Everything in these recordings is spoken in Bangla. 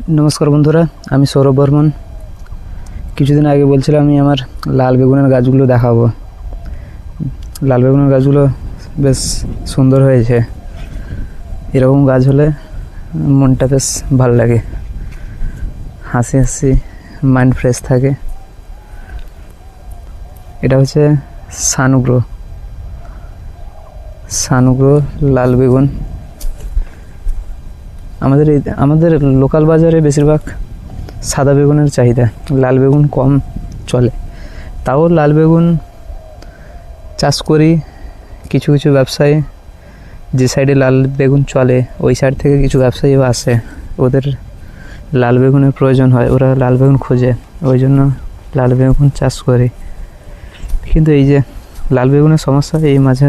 नमस्कार बंधुरा आमी सौरभ बर्मन কিছুদিন আগে বলছিলাম আমি আমার লাল বেগুনের গাছগুলো দেখাবো। লাল বেগুনের গাছগুলো বেশ সুন্দর হয়েছে। এরকম গাছ হলে মনটা বেশ ভালো লাগে, হাসি হাসি মাইন্ড ফ্রেশ থাকে। এটা হচ্ছে সানুগ্রো লাল বেগুন। আমাদের লোকাল বাজারে বেশিরভাগ সাদা বেগুনের চাহিদা, লাল বেগুন কম চলে। তাও লাল বেগুন চাষ করি। কিছু কিছু ব্যবসায়ী যে সাইডে লাল বেগুন চলে ওই সাইড থেকে কিছু ব্যবসায়ীও আসে, ওদের লাল বেগুনের প্রয়োজন হয়, ওরা লাল বেগুন খোঁজে, ওই জন্য লাল বেগুন চাষ করি। কিন্তু এই যে লাল বেগুনের সমস্যা, এই মাঝে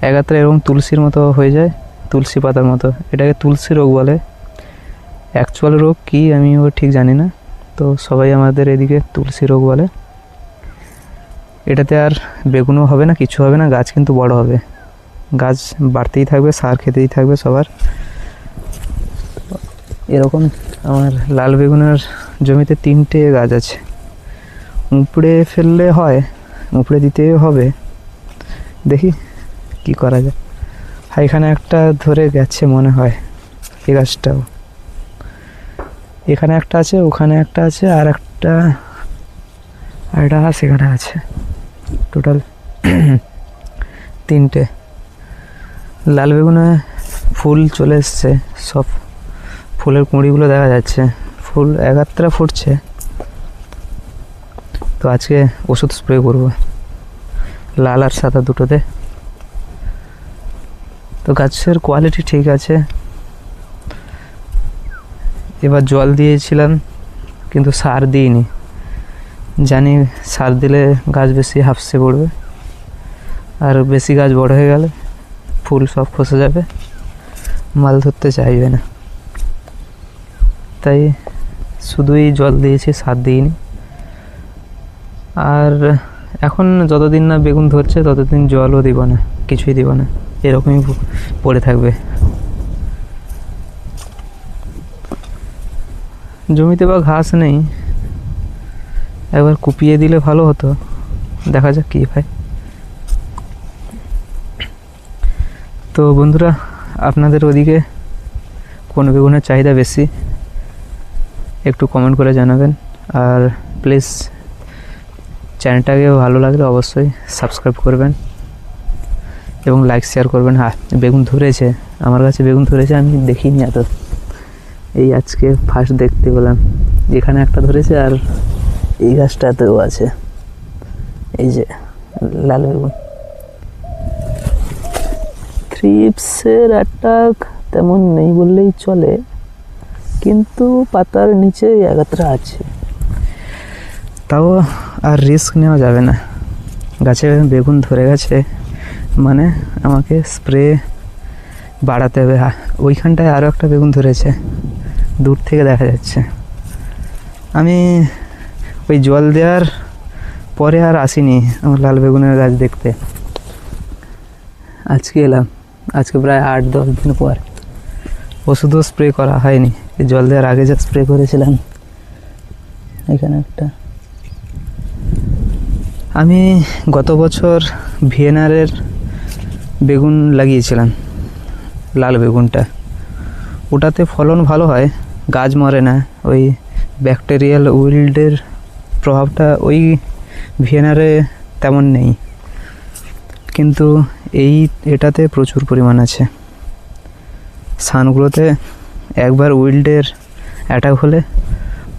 একাত্রে এরকম তুলসীর মতো হয়ে যায়, তুলসী পাতার মতো। এটাকে তুলসী রোগ বলে। অ্যাকচুয়াল রোগ কি আমিও ঠিক জানি না, তো সবাই আমাদের এদিকে তুলসী রোগ বলে। এটাতে আর বেগুনও হবে না, কিছু হবে না, গাছ কিন্তু বড় হবে, গাছ বাড়তেই থাকবে, সার খেতেই থাকবে সবার। এরকম আমার লাল বেগুনের জমিতে 3টে গাছ আছে। উপড়ে ফেললে হয়, উপড়ে দিতে হবে, দেখি কি করা যায়। এখানে একটা ধরে গেছে মনে হয়, এই গাছটাও। এখানে একটা আছে, ওখানে একটা আছে, আর একটা সেখানে আছে। টোটাল 3টে লাল বেগুনে ফুল চলে এসছে, সব ফুলের কুঁড়িগুলো দেখা যাচ্ছে, ফুল একাত্রা ফুটছে। তো আজকে ওষুধ স্প্রে করব লাল আর সাদা দুটোতে। তো গাছের কোয়ালিটি ঠিক আছে। এবার জল দিয়েছিলাম কিন্তু সার দিইনি, জানি সার দিলে গাছ বেশি হাঁপসে পড়বে, আর বেশি গাছ বড় হয়ে গেলে ফুল সব খসে যাবে, মাল ধরতে চাইবে না। তাই শুধুই জল দিয়েছি, সার দিইনি। আর এখন যতদিন না বেগুন ধরছে ততদিন জলও দিব না, কিছুই দিব না, এরকমই পড়ে থাকবে। জমিতে বা ঘাস নেই, একবার কুপিয়ে দিলে ভালো হতো, দেখা যাক কী হয়। তো বন্ধুরা, আপনাদের ওদিকে কোন বেগুনের চাহিদা বেশি একটু কমেন্ট করে জানাবেন। আর প্লিজ চ্যানেলটাকে ভালো লাগলে অবশ্যই সাবস্ক্রাইব করবেন এবং লাইক শেয়ার করবেন। হ্যাঁ, বেগুন ধরেছে, আমার কাছে বেগুন ধরেছে, আমি দেখিনি এত, এই আজকে ফার্স্ট দেখতে পেলাম। এখানে একটা ধরেছে আর এই গাছটাতেও আছে, এই যে লাল বেগুন। থ্রিপসের অ্যাটাক তেমন নেই বললেই চলে, কিন্তু পাতার নিচে একাত্রা আছে। তাও আর রিস্ক নেওয়া যাবে না, গাছে বেগুন ধরে গেছে মানে আমাকে স্প্রে বাড়াতে হবে। ওইখানটায় আরও একটা বেগুন ধরেছে, দূর থেকে দেখা যাচ্ছে। আমি ওই জল দেওয়ার পরে আর আসিনি আমার লাল বেগুনের গাছ দেখতে, আজকে এলাম, আজকে প্রায় 8-10 দিন পর। ওষুধও স্প্রে করা হয়নি, জল দেওয়ার আগে যা স্প্রে করেছিলাম। এখানে একটা, আমি গত বছর ভিয়েনারের বেগুন লাগিয়েছিলাম, লাল বেগুনটা, ওটাতে ফলন ভালো হয়, গাছ মরে না। ওই ব্যাকটেরিয়াল উইল্ডের প্রভাবটা ওই ভিয়েনারে তেমন নেই, কিন্তু এটাতে প্রচুর পরিমাণ আছে। সানগুলোতে একবার উইল্ডের অ্যাটাক হলে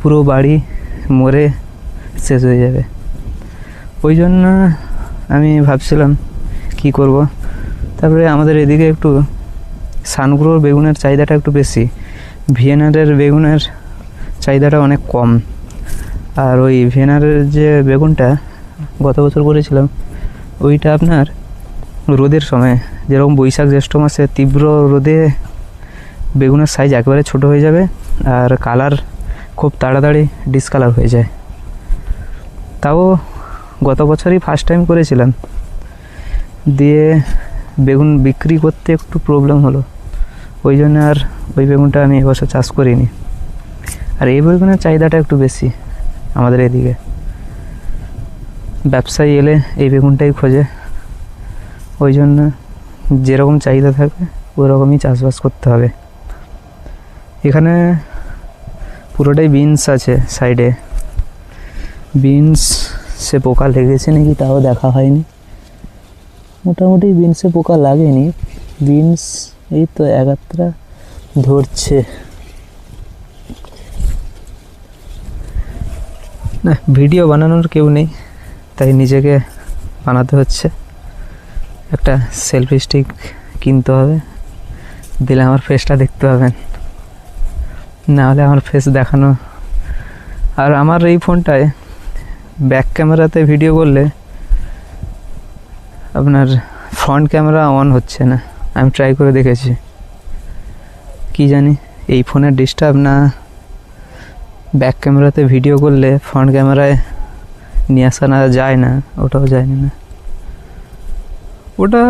পুরো বাড়ি মরে শেষ হয়ে যাবে। ওই জন্য আমি ভাবছিলাম কি করব। তারপরে আমাদের এদিকে একটু সানগ্রোর বেগুনের চাহিদাটা একটু বেশি, ভিয়েনারের বেগুনের চাহিদাটা অনেক কম। আর ওই ভিয়েনারের যে বেগুনটা গত বছর করেছিলাম, ওইটা আপনার রোদের সময়, যেরকম বৈশাখ জ্যৈষ্ঠ মাসে তীব্র রোদে বেগুনের সাইজ একেবারে ছোট হয়ে যাবে, আর কালার খুব তাড়াতাড়ি ডিসকালার হয়ে যায়। তাও গত বছরই ফার্স্ট টাইম করেছিলাম, দিয়ে বেগুন বিক্রি করতে একটু প্রবলেম হলো, ওই জন্য আর ওই বেগুনটা আমি এবছর চাষ করিনি। আর এই বেগুনের চাহিদাটা একটু বেশি আমাদের এদিকে। ব্যবসায়ী এলে এই বেগুনটাই খোঁজে, ওই জন্য যেরকম চাহিদা থাকবে ওই রকমই চাষবাস করতে হবে। এখানে পুরোটাই বিনস আছে সাইডে। বিনসে পোকা লেগেছে নাকি তাও দেখা হয়নি, মোটামুটি বিনসে পোকা লাগেনি। বিনস এই তো একাত্রা ধরছে না। ভিডিও বানানোর কেউ নেই, তাই নিজেকে বানাতে হচ্ছে। একটা সেলফি স্টিক কিনতে হবে, দিলে আমার ফেসটা দেখতে পাবেন, না হলে আমার ফেস দেখানো। আর আমার এই ফোনটায় ব্যাক ক্যামেরাতে ভিডিও করলে আপনার ফ্রন্ট ক্যামেরা অন হচ্ছে না। আমি ট্রাই করে দেখেছি, কি জানি এই ফোনের ডিস্টার্ব না, ব্যাক ক্যামেরাতে ভিডিও করলে ফ্রন্ট ক্যামেরায় নিয়ে আসা না যায় না, ওটাও যায় না। ওটা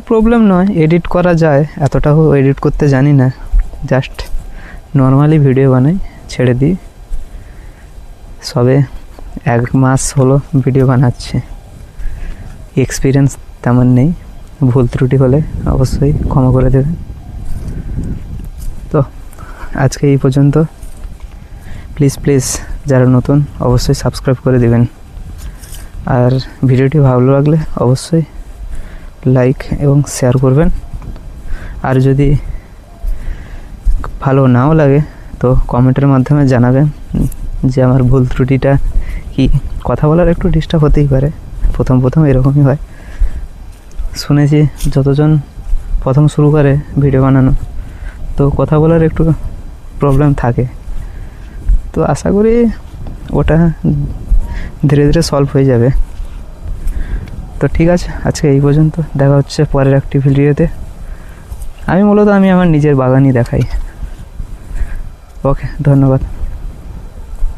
প্রবলেম নয়, এডিট করা যায়, এতটাও এডিট করতে জানি না, জাস্ট নর্মালি ভিডিও বানাই, ছেড়ে দিই। সবে 1 মাস হলো ভিডিও বানাচ্ছি, এক্সপিরিয়েন্স তেমন নেই। ভুল ত্রুটি হলে অবশ্যই ক্ষমা করে দেবেন। তো আজকে এই পর্যন্ত। প্লিজ যারা নতুন অবশ্যই সাবস্ক্রাইব করে দেবেন। আর ভিডিওটি ভালো লাগলে অবশ্যই লাইক এবং শেয়ার করবেন। আর যদি ভালো নাও লাগে তো কমেন্টের মাধ্যমে জানাবেন যে আমার ভুল ত্রুটিটা কি। কথা বলার একটু ডিস্টার্ব হতেই পারে, প্রথম এরকমই হয়। শুনেছি যতজন প্রথম শুরু করে ভিডিও বানানো, তো কথা বলার একটু প্রবলেম থাকে। তো আশা করি ওটা ধীরে ধীরে সলভ হয়ে যাবে। তো ঠিক আছে, আজকে এই পর্যন্ত। দেখা হচ্ছে পরের একটি ভিডিওতে। আমি মূলত আমার নিজের বাগানই দেখাই। ওকে, ধন্যবাদ।